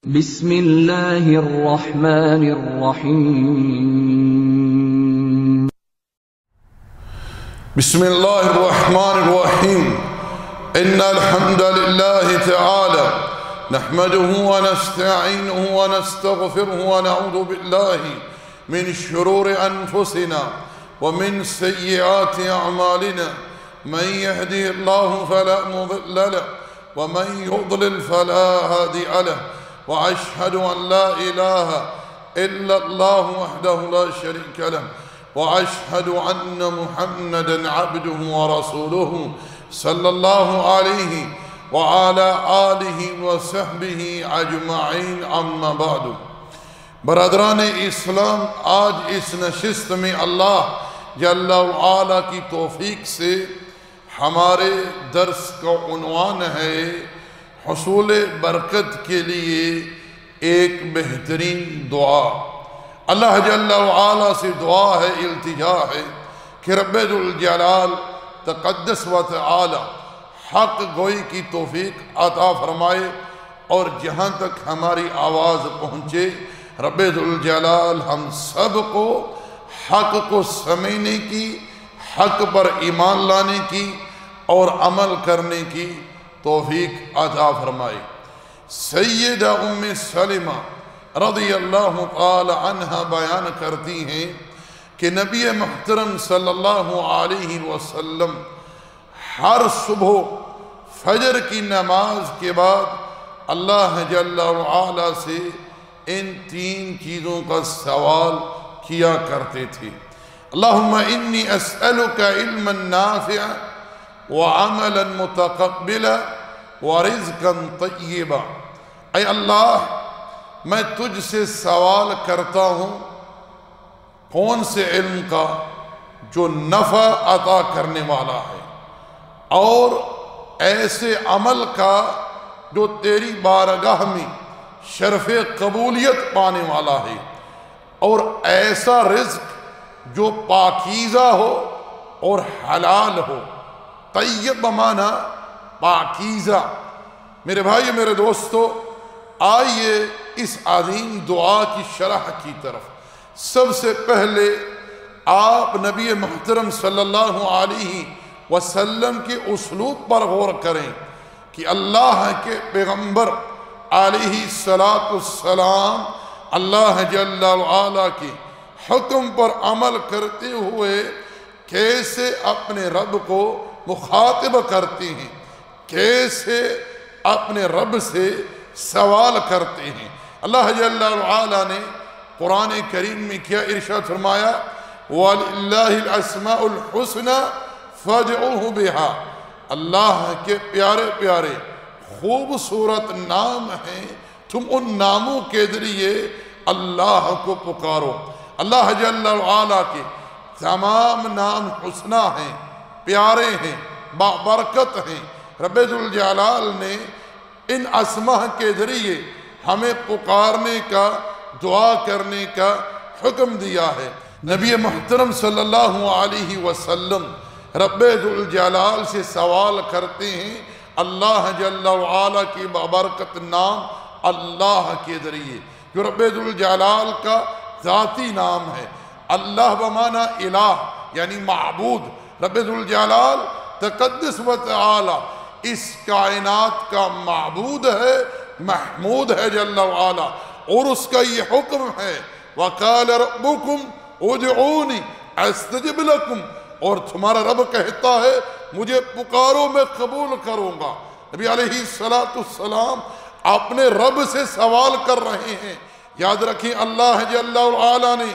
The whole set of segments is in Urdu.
بسم اللہ الرحمن الرحیم بسم اللہ الرحمن الرحیم ان الحمد للہ تعالی نحمده ونستعینه ونستغفره ونعوذ باللہ من شرور انفسنا ومن سیئات اعمالنا من يهدي الله فلا مضل له ومن يضلل فلا هادي له وأشهد أن لا إله إلا الله وحده لا شريك له وأشهد أن محمدًا عبده ورسوله صلى الله عليه وعلى آله وصحبه أجمعين أما بعد برادران اسلام، آج اس نشست میں اللہ جل وعلا کی توفیق سے ہمارے درس کا عنوان ہے حصول برکت کے لیے ایک بہترین دعا۔ اللہ جل وعلا سے دعا ہے، التجا ہے کہ رب ذوالجلال تقدس و تعالی حق گوئی کی توفیق عطا فرمائے، اور جہاں تک ہماری آواز پہنچے رب ذوالجلال ہم سب کو حق کو سمجھنے کی، حق پر ایمان لانے کی اور عمل کرنے کی توفیق عطا فرمائے۔ سیدہ ام سلمہ رضی اللہ تعالی عنہ بیان کرتی ہیں کہ نبی محترم صلی اللہ علیہ وسلم ہر صبح فجر کی نماز کے بعد اللہ جل وعلا سے ان تین چیزوں کا سوال کیا کرتے تھے۔ اللہم انی اسألک علما نافعا وعملا متقبلا ورزقا طیبا۔ اے اللہ، میں تجھ سے سوال کرتا ہوں کون سے علم کا جو نفع عطا کرنے والا ہے، اور ایسے عمل کا جو تیری بارگاہ میں شرف قبولیت پانے والا ہے، اور ایسا رزق جو پاکیزہ ہو اور حلال ہو۔ طیب بمانا پاکیزہ۔ میرے بھائی، میرے دوستو، آئیے اس عظیم دعا کی شرح کی طرف۔ سب سے پہلے آپ نبی محترم صلی اللہ علیہ وسلم کے اسلوب پر غور کریں کہ اللہ کے پیغمبر علیہ السلام اللہ جل وعلا کے حکم پر عمل کرتے ہوئے کیسے اپنے رب کو مخاطب کرتے ہیں، کیسے اپنے رب سے سوال کرتے ہیں۔ اللہ جل وعلا نے قرآن کریم میں کیا ارشاد فرمایا؟ وَلِلَّهِ الْأَسْمَاءُ الْحُسْنَى فَادْعُوهُ بِهَا۔ اللہ کے پیارے پیارے خوبصورت نام ہیں، تم ان ناموں کے ذریعے اللہ کو پکارو۔ اللہ جل وعلا کے تمام نام حسنہ ہیں، پیارے ہیں، بابرکت ہیں۔ رب ذوالجلال نے ان اسماء کے ذریعے ہمیں پکارنے کا، دعا کرنے کا حکم دیا ہے۔ نبی محترم صلی اللہ علیہ وسلم رب ذوالجلال سے سوال کرتے ہیں اللہ جل وعلا کی بابرکت نام اللہ کے ذریعے، جو رب ذوالجلال کا ذاتی نام ہے۔ اللہ بمانا الہ یعنی معبود۔ رب ذوالجلال تقدس و تعالی اس کائنات کا معبود ہے، محمود ہے جل وعلا، اور اس کا یہ حکم ہے وَقَالَ رَبُّكُمْ اُدْعُونِ أَسْتَجِبْ لَكُمْ، اور تمہارا رب کہتا ہے مجھے پکارو میں قبول کروں گا۔ نبی علیہ السلام اپنے رب سے سوال کر رہے ہیں۔ یاد رکھیں، اللہ جل وعلا نے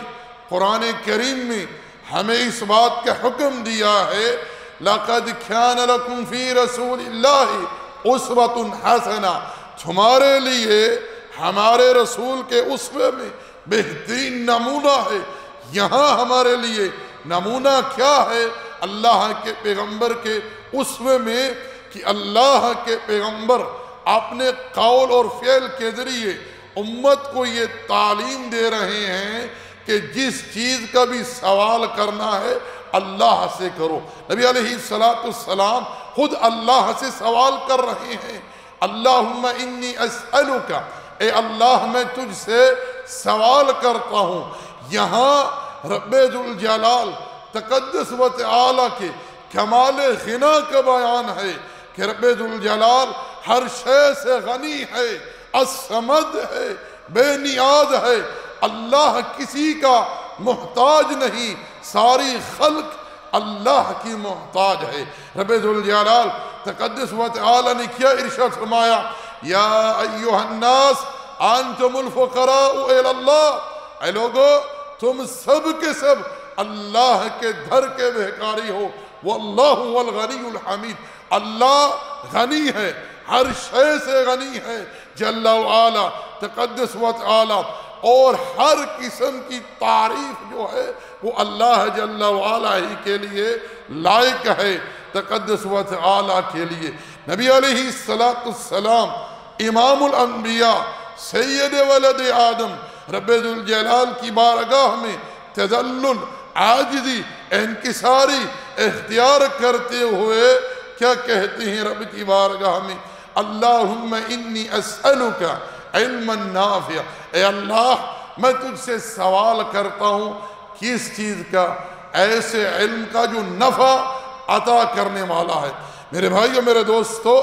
قرآن کریم میں ہمیں اس بات کا حکم دیا ہے لَقَدْ كَانَ لَكُمْ فِي رَسُولِ اللَّهِ أُسْوَةٌ حَسَنَةٌ، تمہارے لیے ہمارے رسول کے اسوے میں بہترین نمونہ ہے۔ یہاں ہمارے لیے نمونہ کیا ہے؟ اللہ کے پیغمبر کے اسوے میں کہ اللہ کے پیغمبر اپنے قول اور فعل کے ذریعے امت کو یہ تعلیم دے رہے ہیں کہ جس چیز کا بھی سوال کرنا ہے اللہ سے کرو۔ نبی علیہ السلام خود اللہ سے سوال کر رہے ہیں۔ اللہم انی اسألک اے اللہ میں تجھ سے سوال کرتا ہوں۔ یہاں رب ذوالجلال تقدس و تعالی کے کمال غنا کا بیان ہے کہ رب ذوالجلال ہر شے سے غنی ہے، الصمد ہے، بے نیاز ہے۔ اللہ کسی کا محتاج نہیں، ساری خلق اللہ کی محتاج ہے۔ رب ذوالجلال تقدس و تعالی نے کیا ارشاد فرمایا، یا ایہا الناس انتم الفقراء الی اللہ، اے لوگو تم سب کے سب اللہ کے در کے بھکاری ہو، واللہ هو الغنی الحمید، اللہ غنی ہے، ہر شے سے غنی ہے جل وعلا تقدس و تعالی، اور ہر قسم کی تعریف جو ہے وہ اللہ جل وعلا ہی کے لیے لائق ہے، تقدس و تعالی کے لیے۔ نبی علیہ السلام امام الانبیاء سید ولد آدم رب ذوالجلال کی بارگاہ میں تذلل، عاجزی، انکساری اختیار کرتے ہوئے کیا کہتے ہیں رب کی بارگاہ میں، اللہم انی اسألک علما نافع، اے اللہ میں تجھ سے سوال کرتا ہوں کس چیز کا؟ ایسے علم کا جو نفع عطا کرنے والا ہے۔ میرے بھائیو، میرے دوستو،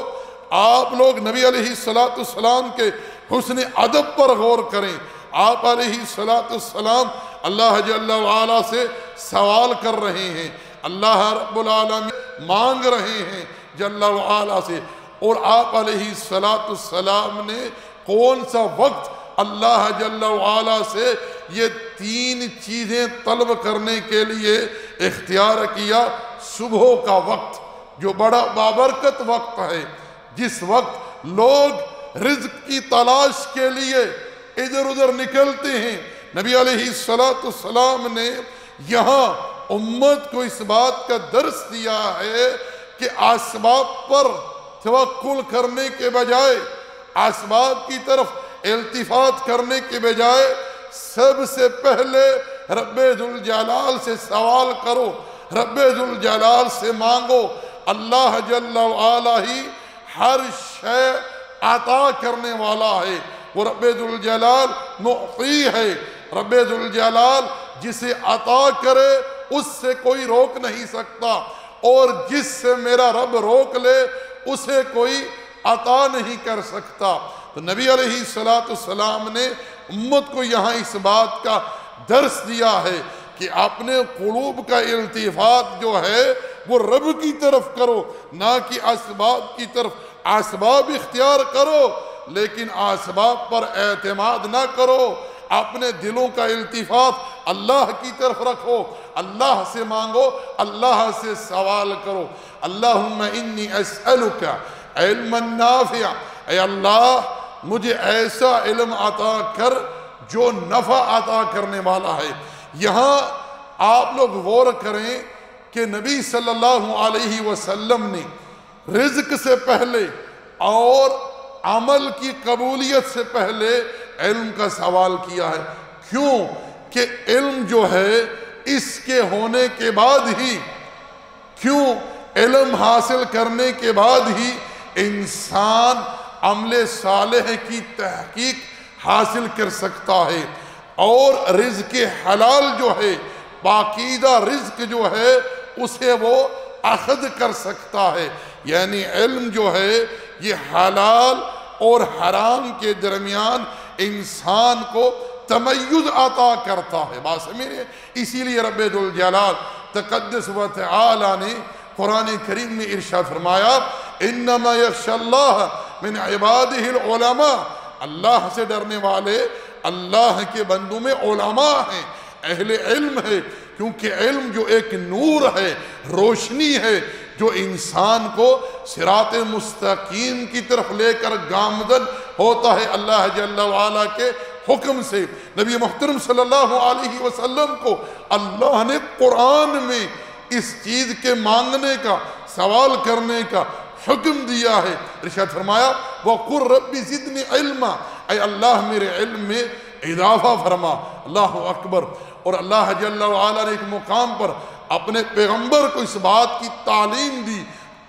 آپ لوگ نبی علیہ السلام کے حسن ادب پر غور کریں۔ آپ علیہ السلام اللہ جل وعلا سے سوال کر رہے ہیں، اللہ رب العالمین مانگ رہے ہیں جل وعلا سے، اور آپ علیہ السلام نے کون سا وقت اللہ جل وعلا سے یہ تین چیزیں طلب کرنے کے لیے اختیار کیا؟ صبح کا وقت جو بڑا بابرکت وقت ہے، جس وقت لوگ رزق کی تلاش کے لیے ادھر ادھر نکلتے ہیں۔ نبی علیہ السلام نے یہاں امت کو اس بات کا درس دیا ہے کہ اسباب پر توکل کرنے کے بجائے، اسباب کی طرف التفات کرنے کے بجائے، سب سے پہلے رب ذوالجلال سے سوال کرو، رب ذوالجلال سے مانگو۔ اللہ جل وعلا ہی ہر شے عطا کرنے والا ہے، وہ رب ذوالجلال معطی ہے۔ رب ذوالجلال جسے عطا کرے اس سے کوئی روک نہیں سکتا، اور جس سے میرا رب روک لے اسے کوئی عطا نہیں کر سکتا۔ تو نبی علیہ السلام نے امت کو یہاں اس بات کا درس دیا ہے کہ اپنے قلوب کا التفات جو ہے وہ رب کی طرف کرو، نہ کہ اسباب کی طرف۔ اسباب اختیار کرو لیکن اسباب پر اعتماد نہ کرو، اپنے دلوں کا التفات اللہ کی طرف رکھو، اللہ سے مانگو، اللہ سے سوال کرو۔ اللہم انی اسألک علما نافع، اے اللہ مجھے ایسا علم عطا کر جو نفع عطا کرنے والا ہے۔ یہاں آپ لوگ غور کریں کہ نبی صلی اللہ علیہ وسلم نے رزق سے پہلے اور عمل کی قبولیت سے پہلے علم کا سوال کیا ہے۔ کیوں کہ علم جو ہے اس کے ہونے کے بعد ہی، کیوں علم حاصل کرنے کے بعد ہی انسان عمل صالح کی تحقیق حاصل کر سکتا ہے، اور رزق حلال جو ہے، پاکیزہ رزق جو ہے اسے وہ اخذ کر سکتا ہے۔ یعنی علم جو ہے یہ حلال اور حرام کے درمیان انسان کو تمیز عطا کرتا ہے۔ بات سمجھے؟ اسی لیے رب ذوالجلال تقدس و تعالی نے قرآن کریم میں ارشاد فرمایا، انما یخشی اللہ من عبادہ العلماء، اللہ سے ڈرنے والے اللہ کے بندوں میں علماء ہیں، اہل علم ہے، کیونکہ علم جو ایک نور ہے، روشنی ہے، جو انسان کو صراط مستقیم کی طرف لے کر گامزن ہوتا ہے اللہ جل وعلا کے حکم سے۔ نبی محترم صلی اللہ علیہ وسلم کو اللہ نے قرآن میں اس چیز کے مانگنے کا، سوال کرنے کا حکم دیا ہے۔ ارشاد فرمایا وَقُلْ رَبِّ زِدْنِ عِلْمًا، اے اللہ میرے علم میں اضافہ فرما۔ اللہ اکبر۔ اور اللہ جل وعلا نے ایک مقام پر اپنے پیغمبر کو اس بات کی تعلیم دی،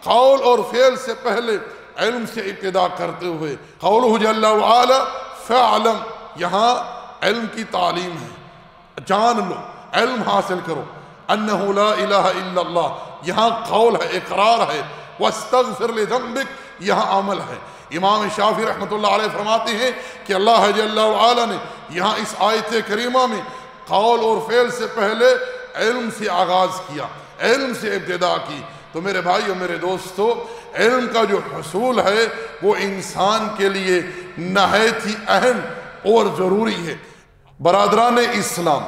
قول اور فعل سے پہلے علم سے ابتدا کرتے ہوئے۔ قولہ جل وعلا فَاعْلَمْ، یہاں علم کی تعلیم ہے، جان لو، علم حاصل کرو، انہ لا الہ الا اللہ، یہاں قول ہے، اقرار ہے، واستغفر لذنبک، یہاں عمل ہے۔ امام شافعی رحمۃ اللہ علیہ فرماتے ہیں کہ اللہ جل وعلا نے یہاں اس آیت کریمہ میں قول اور فعل سے پہلے علم سے آغاز کیا، علم سے ابتدا کی۔ تو میرے بھائیو، میرے دوستو، علم کا جو حصول ہے وہ انسان کے لیے نہایت ہی اہم اور ضروری ہے۔ برادران اسلام،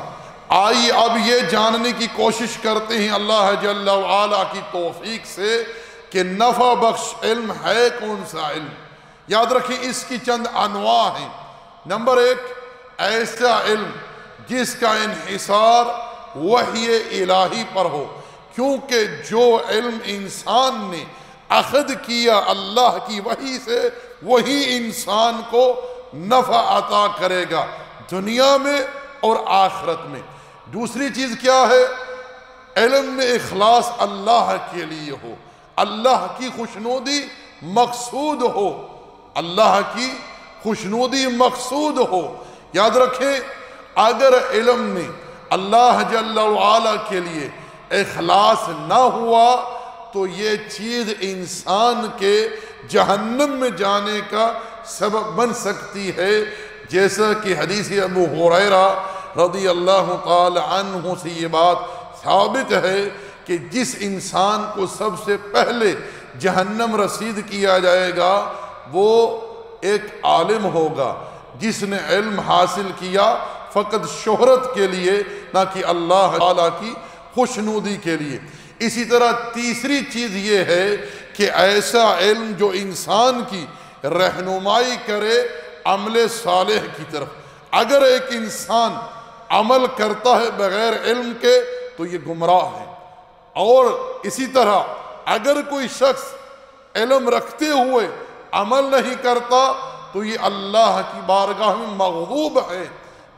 آئیے اب یہ جاننے کی کوشش کرتے ہیں اللہ جل وعلا کی توفیق سے کہ نفع بخش علم ہے کون سا علم۔ یاد رکھیں اس کی چند انواع ہیں۔ نمبر 1، ایسا علم جس کا انحصار وحی الہی پر ہو، کیونکہ جو علم انسان نے اخذ کیا اللہ کی وحی سے، وہی انسان کو نفع عطا کرے گا دنیا میں اور آخرت میں۔ دوسری چیز کیا ہے؟ علم میں اخلاص اللہ کے لیے ہو، اللہ کی خوشنودی مقصود ہو، اللہ کی خوشنودی مقصود ہو۔ یاد رکھیں، اگر علم میں اللہ جل وعلا کے لیے اخلاص نہ ہوا تو یہ چیز انسان کے جہنم میں جانے کا سبب بن سکتی ہے، جیسا کہ حدیث ابو ہریرہ رضی اللہ تعالی عنہ سے یہ بات ثابت ہے کہ جس انسان کو سب سے پہلے جہنم رسید کیا جائے گا وہ ایک عالم ہوگا جس نے علم حاصل کیا فقط شہرت کے لیے، نہ کہ اللہ تعالیٰ کی خوشنودی کے لیے۔ اسی طرح تیسری چیز یہ ہے کہ ایسا علم جو انسان کی رہنمائی کرے عمل صالح کی طرف۔ اگر ایک انسان عمل کرتا ہے بغیر علم کے تو یہ گمراہ ہے، اور اسی طرح اگر کوئی شخص علم رکھتے ہوئے عمل نہیں کرتا تو یہ اللہ کی بارگاہ میں مغضوب ہے،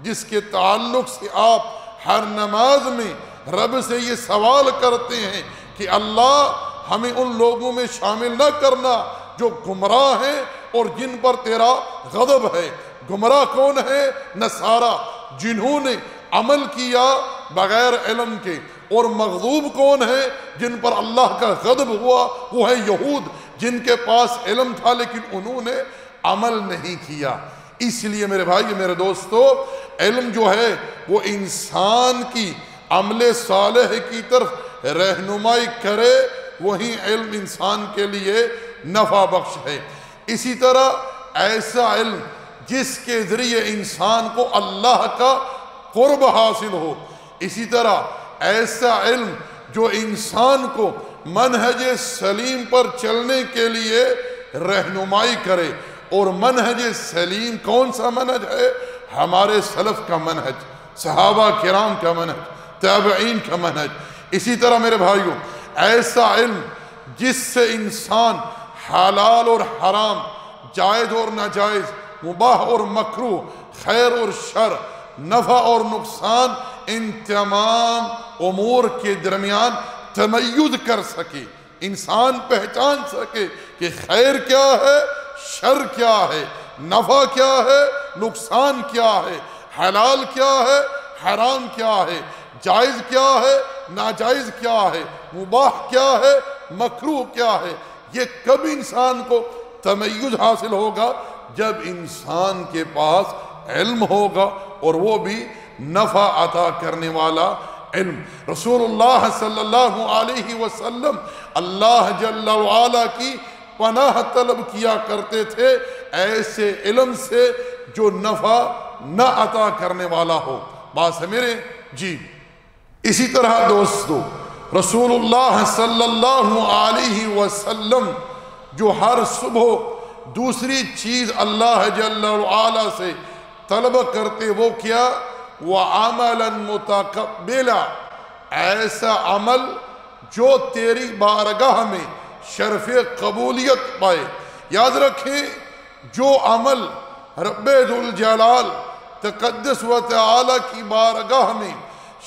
جس کے تعلق سے آپ ہر نماز میں رب سے یہ سوال کرتے ہیں کہ اللہ ہمیں ان لوگوں میں شامل نہ کرنا جو گمراہ ہیں اور جن پر تیرا غضب ہے۔ گمراہ کون ہے؟ نصارہ، جنہوں نے عمل کیا بغیر علم کے، اور مغضوب کون ہے؟ جن پر اللہ کا غضب ہوا، وہ ہے یہود، جن کے پاس علم تھا لیکن انہوں نے عمل نہیں کیا۔ اس لیے میرے بھائی، میرے دوستو، علم جو ہے وہ انسان کی عمل صالح کی طرف رہنمائی کرے، وہی علم انسان کے لیے نفع بخش ہے۔ اسی طرح ایسا علم جس کے ذریعے انسان کو اللہ کا قرب حاصل ہو، اسی طرح ایسا علم جو انسان کو منہج سلیم پر چلنے کے لیے رہنمائی کرے۔ اور منہج سلیم کون سا منہج ہے؟ ہمارے سلف کا منہج، صحابہ کرام کا منہج، تابعین کا منہج۔ اسی طرح میرے بھائیوں، ایسا علم جس سے انسان حلال اور حرام، جائز اور ناجائز، مباح اور مکروہ، خیر اور شر، نفع اور نقصان، ان تمام امور کے درمیان تمیز کر سکے، انسان پہچان سکے کہ خیر کیا ہے، شر کیا ہے، نفع کیا ہے، نقصان کیا ہے، حلال کیا ہے، حرام کیا ہے، جائز کیا ہے، ناجائز کیا ہے، مباح کیا ہے، مکروہ کیا ہے۔ یہ کب انسان کو تمیز حاصل ہوگا؟ جب انسان کے پاس علم ہوگا، اور وہ بھی نفع عطا کرنے والا علم۔ رسول اللہ صلی اللہ علیہ وسلم اللہ جل وعلا کی پناہ طلب کیا کرتے تھے ایسے علم سے جو نفع نہ عطا کرنے والا ہو۔ بات سمجھے جی؟ اسی طرح دوستو، رسول اللہ صلی اللہ علیہ وسلم جو ہر صبح دوسری چیز اللہ جل وعلا سے طلب کرتے، وہ کیا؟ وَعَمَلًا مُتَقَبِّلًا، ایسا عمل جو تیری بارگاہ میں شرف قبولیت پائے۔ یاد رکھیں، جو عمل رب ذوالجلال تقدس و تعالی کی بارگاہ میں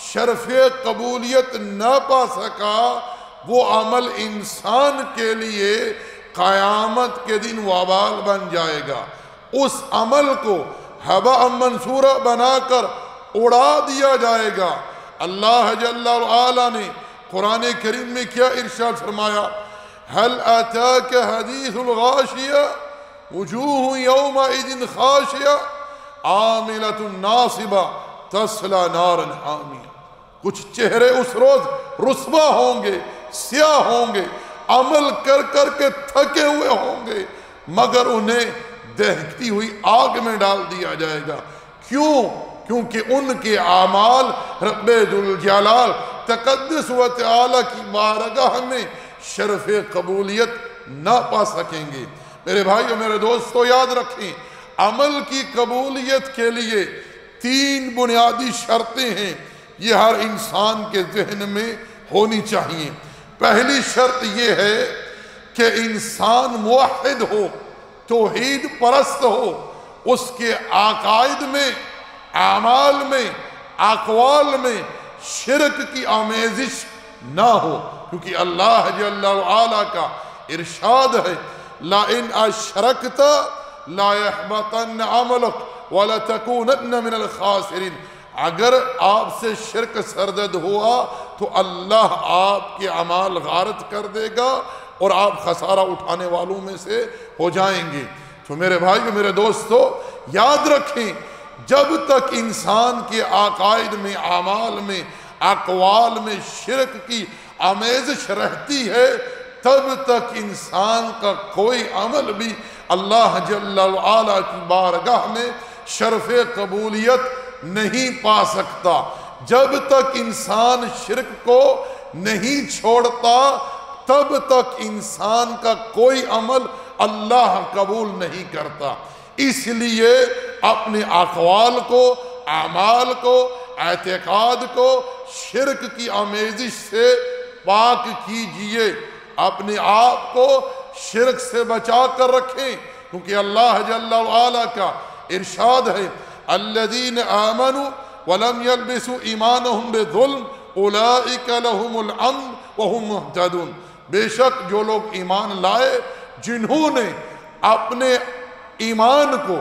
شرف قبولیت نہ پا سکا، وہ عمل انسان کے لیے قیامت کے دن وبال بن جائے گا۔ اس عمل کو ہبا منصورہ بنا کر اڑا دیا جائے گا۔ اللہ جل وعلا نے قرآن کریم میں کیا ارشاد فرمایا؟ هل اتاک حدیث الغاشیہ وجوہ یومئذ خاشیہ عاملۃ ناصبہ تصلی نارا حامیہ۔ کچھ چہرے اس روز رسوا ہوں گے، سیاہ ہوں گے، عمل کر کر کے تھکے ہوئے ہوں گے، مگر انہیں دہکتی ہوئی آگ میں ڈال دیا جائے گا۔ کیوں؟ کیونکہ ان کے اعمال رب ذوالجلال تقدس و تعالی کی بارگاہ میں شرف قبولیت نہ پا سکیں گے۔ میرے بھائیو، میرے دوستو، یاد رکھیں، عمل کی قبولیت کے لیے 3 بنیادی شرطیں ہیں، یہ ہر انسان کے ذہن میں ہونی چاہیے۔ پہلی شرط یہ ہے کہ انسان موحد ہو، توحید پرست ہو، اس کے عقائد میں، اعمال میں، اقوال میں شرک کی آمیزش نہ ہو، کیونکہ اللہ جل وعلا کا ارشاد ہے لَإِنْ أَشْرَكْتَ لَا يَحْبَطَنَّ عَمَلُكَ وَلَتَكُونَنَّ مِنَ الْخَاسِرِينَ۔ اگر آپ سے شرک سرزد ہوا تو اللہ آپ کے اعمال غارت کر دے گا اور آپ خسارہ اٹھانے والوں میں سے ہو جائیں گے۔ تو میرے بھائیو، میرے دوستو، یاد رکھیں، جب تک انسان کے عقائد میں، اعمال میں، اقوال میں شرک کی آمیزش رہتی ہے، تب تک انسان کا کوئی عمل بھی اللہ جل وعلا کی بارگاہ میں شرف قبولیت نہیں پا سکتا۔ جب تک انسان شرک کو نہیں چھوڑتا، تب تک انسان کا کوئی عمل اللہ قبول نہیں کرتا۔ اس لیے اپنے اقوال کو، اعمال کو، اعتقاد کو شرک کی آمیزش سے پاک کیجئے، اپنے آپ کو شرک سے بچا کر رکھیں، کیونکہ اللہ جل وعلا کا ارشاد ہے الذین آمنوا ولم یلبسوا ایمانہم بظلم اولئک لہم الامن وہم مہتدون۔ بے شک جو لوگ ایمان لائے، جنہوں نے اپنے ایمان کو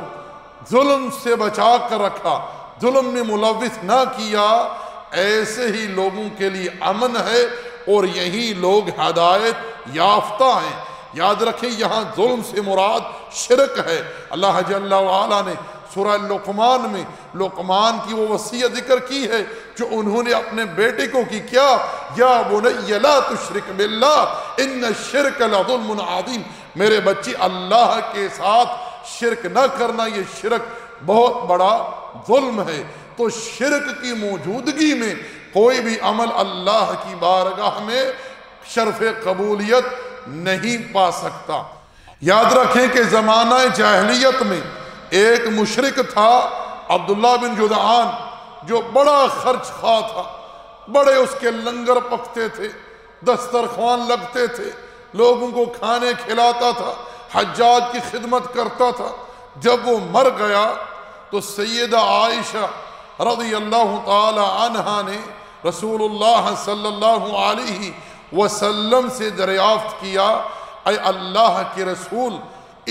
ظلم سے بچا کر رکھا، ظلم میں ملوث نہ کیا، ایسے ہی لوگوں کے لیے امن ہے اور یہی لوگ ہدایت یافتہ ہیں۔ یاد رکھیں، یہاں ظلم سے مراد شرک ہے۔ اللہ جل وعلا نے سورہ لقمان میں لقمان کی وہ وصیت ذکر کی ہے جو انہوں نے اپنے بیٹے کو کی، کیا؟ یا بنی لا تشرک باللہ ان الشرک لظلم عظیم۔ میرے بچی، اللہ کے ساتھ شرک نہ کرنا، یہ شرک بہت بڑا ظلم ہے۔ تو شرک کی موجودگی میں کوئی بھی عمل اللہ کی بارگاہ میں شرف قبولیت نہیں پا سکتا۔ یاد رکھیں کہ زمانہ جاہلیت میں ایک مشرک تھا عبداللہ بن جدعان، جو بڑا خرچ خواہ تھا، بڑے اس کے لنگر پکتے تھے، دسترخوان لگتے تھے، لوگوں کو کھانے کھلاتا تھا، حجاج کی خدمت کرتا تھا۔ جب وہ مر گیا تو سیدہ عائشہ رضی اللہ تعالی عنہا نے رسول اللہ صلی اللہ علیہ وسلم سے دریافت کیا، اے اللہ کے رسول،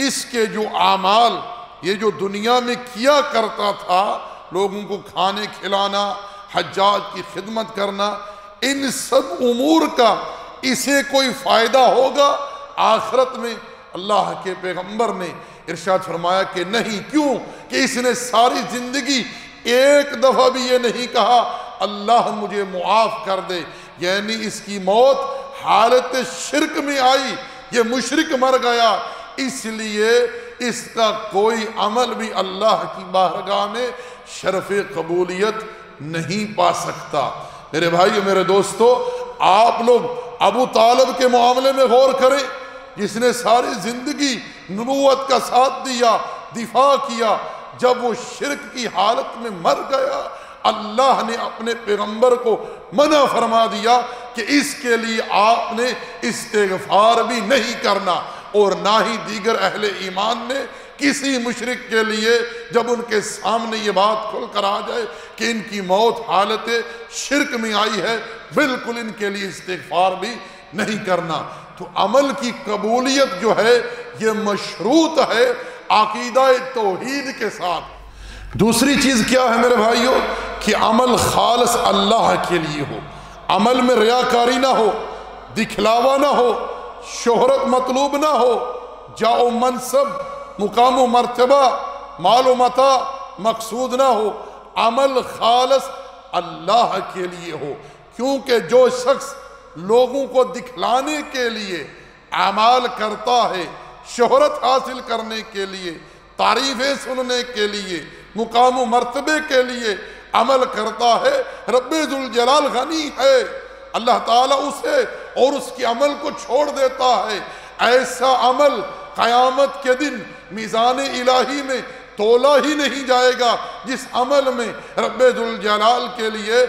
اس کے جو اعمال یہ جو دنیا میں کیا کرتا تھا، لوگوں کو کھانے کھلانا، حجاج کی خدمت کرنا، ان سب امور کا اسے کوئی فائدہ ہوگا آخرت میں؟ اللہ کے پیغمبر نے ارشاد فرمایا کہ نہیں۔ کیوں؟ کہ اس نے ساری زندگی ایک دفعہ بھی یہ نہیں کہا اللہ مجھے معاف کر دے، یعنی اس کی موت حالت شرک میں آئی، یہ مشرک مر گیا، اس لیے اس کا کوئی عمل بھی اللہ کی بارگاہ میں شرف قبولیت نہیں پا سکتا۔ میرے بھائیو، میرے دوستو، آپ لوگ ابو طالب کے معاملے میں غور کریں، جس نے ساری زندگی نبوت کا ساتھ دیا، دفاع کیا۔ جب وہ شرک کی حالت میں مر گیا، اللہ نے اپنے پیغمبر کو منع فرما دیا کہ اس کے لیے آپ نے استغفار بھی نہیں کرنا، اور نہ ہی دیگر اہل ایمان نے کسی مشرک کے لیے جب ان کے سامنے یہ بات کھل کر آ جائے کہ ان کی موت حالت شرک میں آئی ہے، بالکل ان کے لیے استغفار بھی نہیں کرنا۔ تو عمل کی قبولیت جو ہے یہ مشروط ہے عقیدہ توحید کے ساتھ۔ دوسری چیز کیا ہے میرے بھائیوں کہ عمل خالص اللہ کے لیے ہو، عمل میں ریاکاری نہ ہو، دکھلاوا نہ ہو، شہرت مطلوب نہ ہو، جاؤ منصب، مقام و مرتبہ، مال و متاع مقصود نہ ہو، عمل خالص اللہ کے لیے ہو۔ کیونکہ جو شخص لوگوں کو دکھلانے کے لیے اعمال کرتا ہے، شہرت حاصل کرنے کے لیے، تعریفیں سننے کے لیے، مقام و مرتبے کے لیے عمل کرتا ہے، رب ذوالجلال غنی ہے، اللہ تعالیٰ اسے اور اس کے عمل کو چھوڑ دیتا ہے۔ ایسا عمل قیامت کے دن میزان الہی میں تولا ہی نہیں جائے گا جس عمل میں رب ذوالجلال کے لیے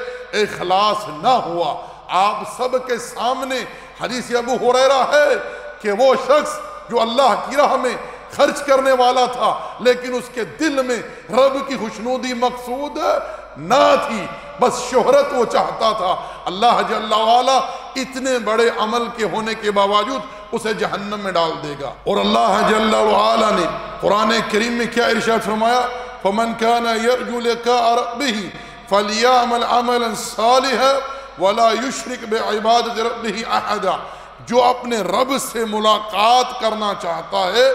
اخلاص نہ ہوا۔ آپ سب کے سامنے حدیث ابو ہریرہ ہے کہ وہ شخص جو اللہ کی راہ میں خرچ کرنے والا تھا لیکن اس کے دل میں رب کی خوشنودی مقصود نہ تھی، بس شہرت وہ چاہتا تھا، اللہ جل وعلا اتنے بڑے عمل کے ہونے کے باوجود اسے جہنم میں ڈال دے گا۔ اور اللہ جل وعلا نے قرآن کریم میں کیا ارشاد فرمایا؟ فَمَنْ كَانَ يَرْجُو لِقَاءَ رَبِّهِ فَلْيَعْمَلْ عَمَلًا صَالِحًا وَلَا يُشْرِكْ بِعِبَادَةِ رَبِّهِ أَحَدًا۔ جو اپنے رب سے ملاقات کرنا چاہتا ہے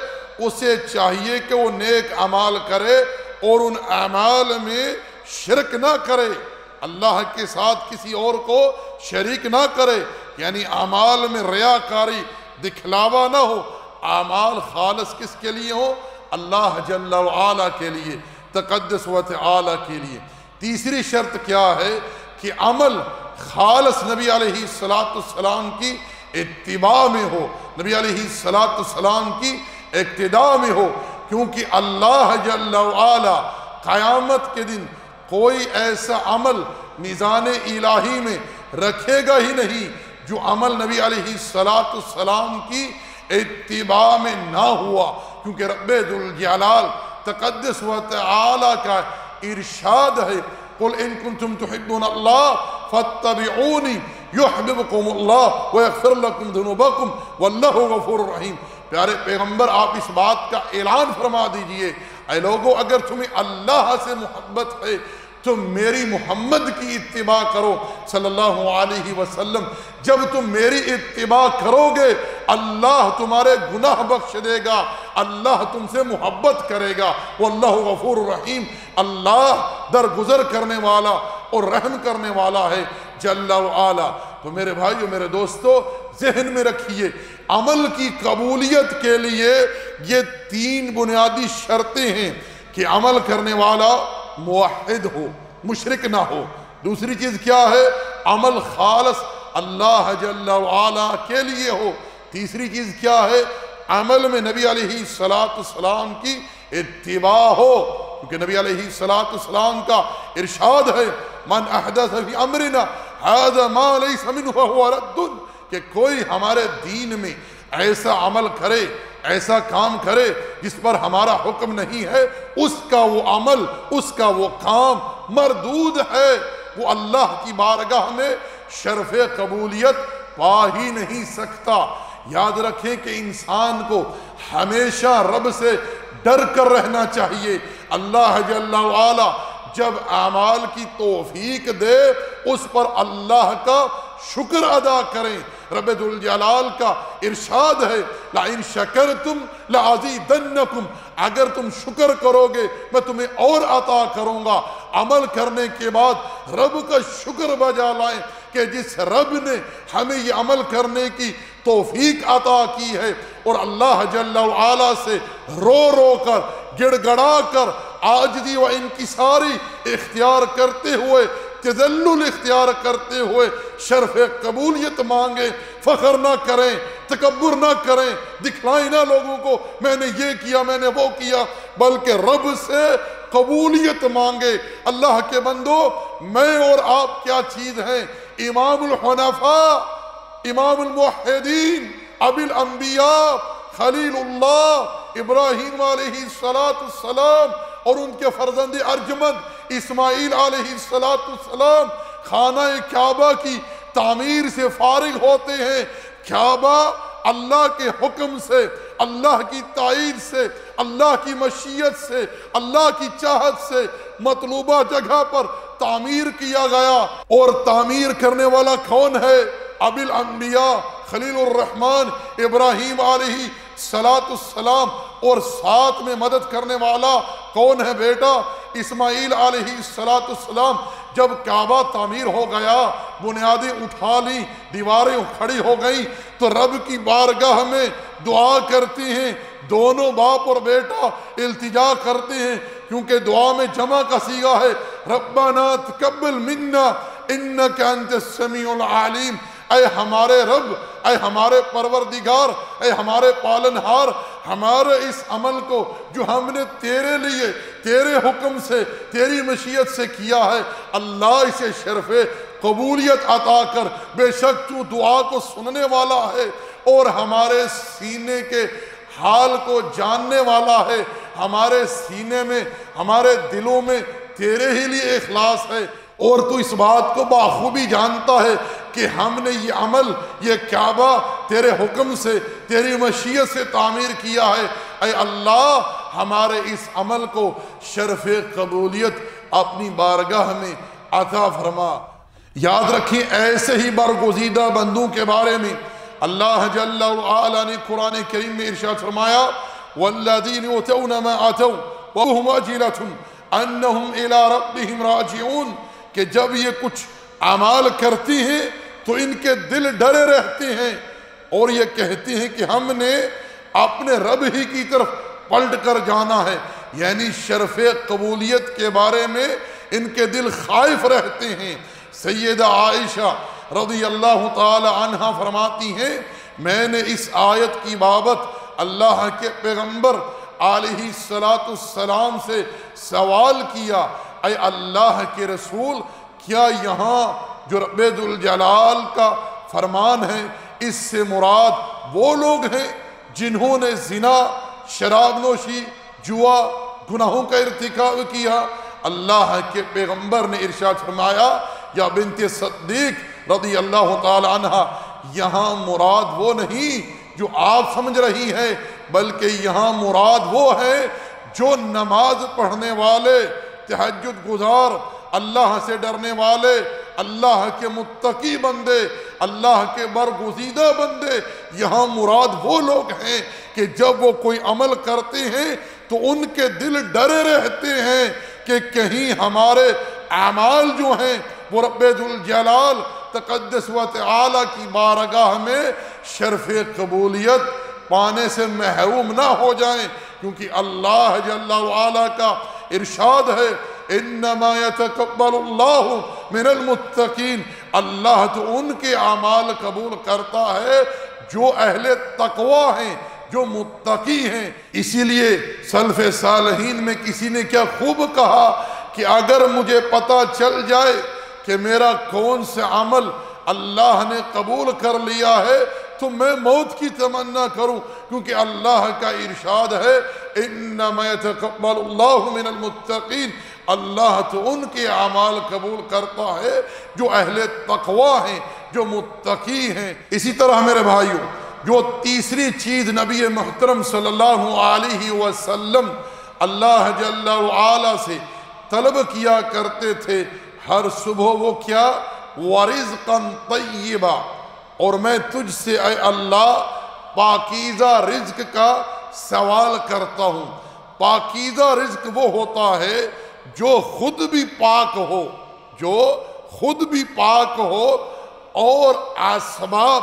اسے چاہیے کہ وہ نیک اعمال کرے اور ان اعمال میں شرک نہ کرے، اللہ کے ساتھ کسی اور کو شریک نہ کرے، یعنی اعمال میں ریاکاری دکھلاوا نہ ہو، اعمال خالص کس کے لیے ہو؟ اللہ جل وعلا کے لیے، تقدس و تعالی کے لیے۔ تیسری شرط کیا ہے کہ عمل خالص نبی علیہ السلام کی اتباع میں ہو، نبی علیہ السلام کی اقتداء میں ہو، کیونکہ اللہ جل وعلا قیامت کے دن کوئی ایسا عمل میزان الہی میں رکھے گا ہی نہیں جو عمل نبی علیہ السلام کی اتباع میں نہ ہوا، کیونکہ رب ذوالجلال تقدس و تعالی کا ارشاد ہے قل ان کنتم تحبون اللہ فاتبعونی یحببکم اللہ ویغفر لکم ذنوبکم واللہ غفور رحیم۔ پیارے پیغمبر آپ اس بات کا اعلان فرما دیجئے، اے لوگو اگر تمہیں اللہ سے محبت ہے تم میری محمد کی اتباع کرو صلی اللہ علیہ وسلم۔ جب تم میری اتباع کرو گے اللہ تمہارے گناہ بخش دے گا، اللہ تم سے محبت کرے گا، واللہ غفور رحیم، اللہ درگزر کرنے والا اور رحم کرنے والا ہے جل وعلا۔ تو میرے بھائیو میرے دوستو ذہن میں رکھیے عمل کی قبولیت کے لیے یہ تین بنیادی شرطیں ہیں کہ عمل کرنے والا موحد ہو، مشرک نہ ہو۔ دوسری چیز کیا ہے؟ عمل خالص اللہ جل وعلا کے لیے ہو۔ تیسری چیز کیا ہے؟ عمل میں نبی علیہ السلام کی اتباع ہو، کیونکہ نبی علیہ السلام کا ارشاد ہے من احدث فی امرنا ھذا ما لیس منہ فہو رد، کہ کوئی ہمارے دین میں ایسا عمل کرے، ایسا کام کرے جس پر ہمارا حکم نہیں ہے، اس کا وہ عمل، اس کا وہ کام مردود ہے، وہ اللہ کی بارگاہ میں شرف قبولیت پا ہی نہیں سکتا۔ یاد رکھیں کہ انسان کو ہمیشہ رب سے ڈر کر رہنا چاہیے۔ اللہ جل وعلا جب اعمال کی توفیق دے اس پر اللہ کا شکر ادا کریں۔ رب ذوالجلال کا ارشاد ہے لَإِن شَكَرْتُمْ لَأَزِيدَنَّكُمْ، اگر تم شکر کرو گے میں تمہیں اور عطا کروں گا۔ عمل کرنے کے بعد رب کا شکر بجا لائیں کہ جس رب نے ہمیں یہ عمل کرنے کی توفیق عطا کی ہے، اور اللہ جل وعلا سے رو رو کر گڑ گڑا کر عاجزی و انکساری اختیار کرتے ہوئے، تذلل اختیار کرتے ہوئے شرف قبولیت مانگیں، فخر نہ کریں، تکبر نہ کریں، دکھلائیں نہ لوگوں کو میں نے یہ کیا میں نے وہ کیا، بلکہ رب سے قبولیت مانگے۔ اللہ کے بندو میں اور آپ کیا چیز ہیں؟ امام الحنفاء، امام الموحدین، ابی الانبیاء، خلیل اللہ ابراہیم علیہ السلام اور ان کے فرزند ارجمند اسماعیل علیہ السلام خانہ کعبہ کی تعمیر سے فارغ ہوتے ہیں۔ کعبہ اللہ کے حکم سے، اللہ کی تائید سے، اللہ کی مشیت سے، اللہ کی چاہت سے مطلوبہ جگہ پر تعمیر کیا گیا۔ اور تعمیر کرنے والا کون ہے؟ ابی الانبیاء خلیل الرحمن ابراہیم علیہ السلام، اور ساتھ میں مدد کرنے والا کون ہے بیٹا؟ اسماعیل علیہ السلام۔ جب کعبہ تعمیر ہو گیا، بنیادیں اٹھا لی، دیواریں کھڑی ہو گئیں، تو رب کی بارگاہ میں دعا کرتی ہیں، دونوں باپ اور بیٹا التجا کرتے ہیں، کیونکہ دعا میں جمع کا صیغہ ہے، ربنا تقبل منا انک انت السمیع العلیم۔ اے ہمارے رب، اے ہمارے پروردگار، اے ہمارے پالنہار، ہمارے اس عمل کو جو ہم نے تیرے لیے، تیرے حکم سے، تیری مشیت سے کیا ہے، اللہ اسے شرف قبولیت عطا کر، بے شک تو دعا کو سننے والا ہے اور ہمارے سینے کے حال کو جاننے والا ہے۔ ہمارے سینے میں، ہمارے دلوں میں تیرے ہی لیے اخلاص ہے، اور تو اس بات کو بخوبی جانتا ہے کہ ہم نے یہ عمل، یہ کعبہ تیرے حکم سے، تیری مشیت سے تعمیر کیا ہے۔ اے اللہ ہمارے اس عمل کو شرف قبولیت اپنی بارگاہ میں عطا فرما۔ یاد رکھیں ایسے ہی برگزیدہ بندوں کے بارے میں اللہ جل وعلا نے قرآن کریم میں ارشاد فرمایا، والذین یؤتون ما آتوا وهم وجلة انہم الی ربہم راجعون، کہ جب یہ کچھ اعمال کرتی ہیں تو ان کے دل ڈرے رہتے ہیں اور یہ کہتی ہیں کہ ہم نے اپنے رب ہی کی طرف پلٹ کر جانا ہے، یعنی شرف قبولیت کے بارے میں ان کے دل خائف رہتے ہیں۔ سیدہ عائشہ رضی اللہ تعالی عنہ فرماتی ہیں، میں نے اس آیت کی بابت اللہ کے پیغمبر علیہ السلام سے سوال کیا، اے اللہ کے رسول، کیا یہاں جو رب ذوالجلال کا فرمان ہے اس سے مراد وہ لوگ ہیں جنہوں نے زنا، شراب نوشی، جوا، گناہوں کا ارتکاب کیا؟ اللہ کے پیغمبر نے ارشاد فرمایا، یا بنت صدیق رضی اللہ تعالی عنہ، یہاں مراد وہ نہیں جو آپ سمجھ رہی ہیں، بلکہ یہاں مراد وہ ہے جو نماز پڑھنے والے، تہجد گزار، اللہ سے ڈرنے والے، اللہ کے متقی بندے، اللہ کے برگزیدہ بندے۔ یہاں مراد وہ لوگ ہیں کہ جب وہ کوئی عمل کرتے ہیں تو ان کے دل ڈرے رہتے ہیں کہ کہیں ہمارے اعمال جو ہیں وہ رب ذوالجلال تقدس و تعالی کی بارگاہ میں شرف قبولیت پانے سے محروم نہ ہو جائیں، کیونکہ اللہ جل وعلا کا ارشاد ہے، انما یتقبل اللہ من المتقین، اللہ تو ان کے اعمال قبول کرتا ہے جو اہل تقوی ہیں، جو متقی ہیں۔ اسی لیے سلف صالحین میں کسی نے کیا خوب کہا کہ اگر مجھے پتہ چل جائے کہ میرا کون سے عمل اللہ نے قبول کر لیا ہے تو میں موت کی تمنا کروں، کیونکہ اللہ کا ارشاد ہے، انما یتقبل اللہ من المتقین، اللہ تو ان کے اعمال قبول کرتا ہے جو اہل تقوی ہیں، جو متقی ہیں۔ اسی طرح میرے بھائیوں، جو تیسری چیز نبی محترم صلی اللہ علیہ وسلم اللہ جل وعلا سے طلب کیا کرتے تھے ہر صبح، وہ کیا؟ وَرِزْقًا طَيِّبًا، اور میں تجھ سے اے اللہ پاکیزہ رزق کا سوال کرتا ہوں۔ پاکیزہ رزق وہ ہوتا ہے جو خود بھی پاک ہو، جو خود بھی پاک ہو، اور اسباب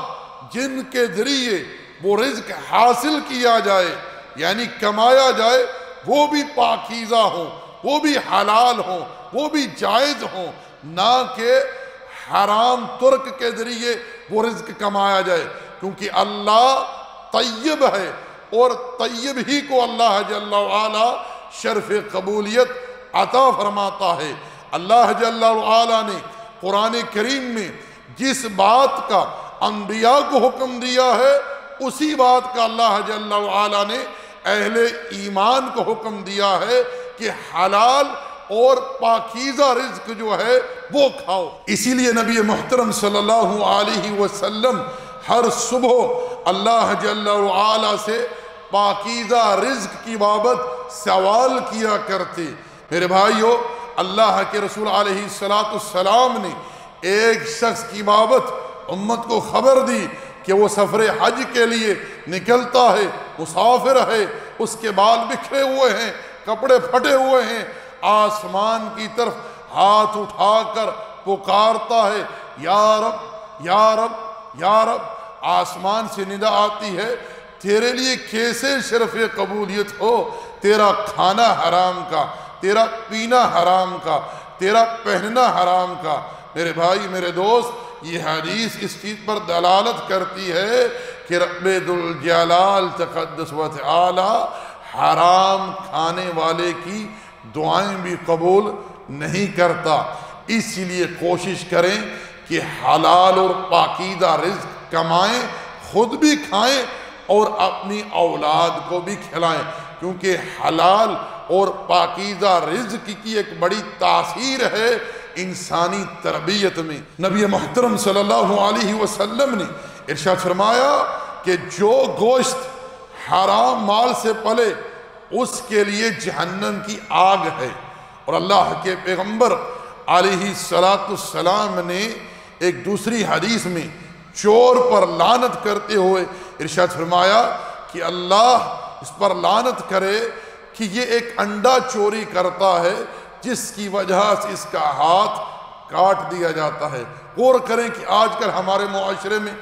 جن کے ذریعے وہ رزق حاصل کیا جائے، یعنی کمایا جائے، وہ بھی پاکیزہ ہوں، وہ بھی حلال ہوں، وہ بھی جائز ہوں، نہ کہ حرام ترک کے ذریعے وہ رزق کمایا جائے، کیونکہ اللہ طیب ہے، اور طیب ہی کو اللہ جل وعلا شرف قبولیت عطا فرماتا ہے۔ اللہ جل وعلا نے قرآن کریم میں جس بات کا انبیاء کو حکم دیا ہے، اسی بات کا اللہ جل وعلا نے اہل ایمان کو حکم دیا ہے کہ حلال اور پاکیزہ رزق جو ہے وہ کھاؤ۔ اسی لیے نبی محترم صلی اللہ علیہ وسلم ہر صبح اللہ جل وعلا سے پاکیزہ رزق کی بابت سوال کیا کرتے۔ میرے بھائیو، اللہ کے رسول علیہ السلام نے ایک شخص کی بابت امت کو خبر دی کہ وہ سفر حج کے لیے نکلتا ہے، مسافر ہے، اس کے بال بکھرے ہوئے ہیں، کپڑے پھٹے ہوئے ہیں، آسمان کی طرف ہاتھ اٹھا کر پکارتا ہے، یا رب یا رب یا رب۔ آسمان سے ندا آتی ہے، تیرے لیے کیسے شرف قبولیت ہو، تیرا کھانا حرام کا، تیرا پینا حرام کا، تیرا پہننا حرام کا۔ میرے بھائی، میرے دوست، یہ حدیث اس چیز پر دلالت کرتی ہے کہ رب ذوالجلال تقدس و تعالی حرام کھانے والے کی دعائیں بھی قبول نہیں کرتا۔ اسی لیے کوشش کریں کہ حلال اور پاکیزہ رزق کمائیں، خود بھی کھائیں اور اپنی اولاد کو بھی کھلائیں، کیونکہ حلال اور پاکیزہ رزق کی ایک بڑی تاثیر ہے انسانی تربیت میں۔ نبی محترم صلی اللہ علیہ وسلم نے ارشاد فرمایا کہ جو گوشت حرام مال سے پلے اس کے لیے جہنم کی آگ ہے۔ اور اللہ کے پیغمبر علیہ السلام نے ایک دوسری حدیث میں چور پر لعنت کرتے ہوئے ارشاد فرمایا کہ اللہ اس پر لعنت کرے کہ یہ ایک انڈا چوری کرتا ہے جس کی وجہ سے اس کا ہاتھ کاٹ دیا جاتا ہے۔ غور کریں کہ آج کل ہمارے معاشرے میں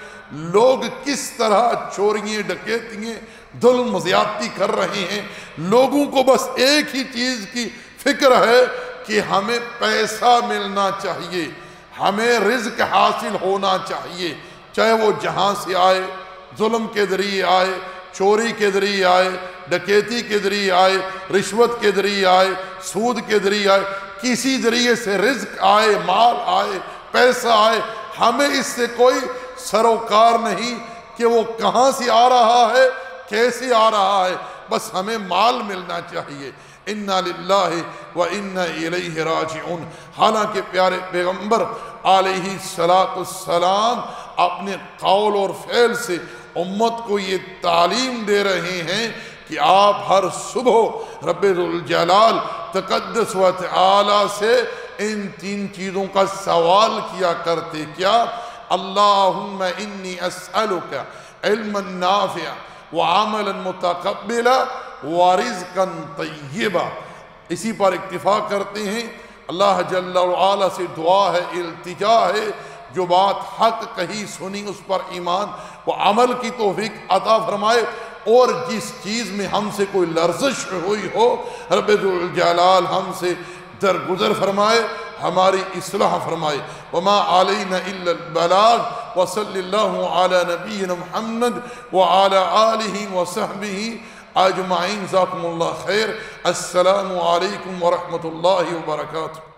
لوگ کس طرح چوریاں، ڈکیتیاں، ظلم زیادتی کر رہے ہیں۔ لوگوں کو بس ایک ہی چیز کی فکر ہے کہ ہمیں پیسہ ملنا چاہیے، ہمیں رزق حاصل ہونا چاہیے، چاہے وہ جہاں سے آئے، ظلم کے ذریعے آئے، چوری کے ذریعے آئے، ڈکیتی کے ذریعے آئے، رشوت کے ذریعے آئے، سود کے ذریعے آئے، کسی ذریعے سے رزق آئے، مال آئے، پیسہ آئے، ہمیں اس سے کوئی سروکار نہیں کہ وہ کہاں سے آ رہا ہے، کیسے آ رہا ہے، بس ہمیں مال ملنا چاہیے۔ انا للہ و انا الیہ راجعون۔ حالانکہ پیارے پیغمبر علیہ السلام اپنے قول اور فعل سے امت کو یہ تعلیم دے رہے ہیں کہ آپ ہر صبح رب ذوالجلال تقدس و تعالی سے ان تین چیزوں کا سوال کیا کرتے۔ کیا؟ اللہم انی اسألک علما نافعا وعملا متقبلا ورزقا طیبا۔ اسی پر اکتفا کرتے ہیں۔ اللہ جل وعلا سے دعا ہے، التجا ہے، جو بات حق کہی سنی اس پر ایمان و عمل کی توفیق عطا فرمائے، اور جس چیز میں ہم سے کوئی لرزش ہوئی ہو رب ذوالجلال ہم سے درگزر فرمائے، ہماری اصلاح فرمائے۔ وما علینا الا البلاغ وصلی اللہ علی نبینا محمد وعلی آلہ وصحبہ اجمعین۔ جزاکم اللہ خیر۔ السلام علیکم ورحمۃ اللہ وبرکاتہ۔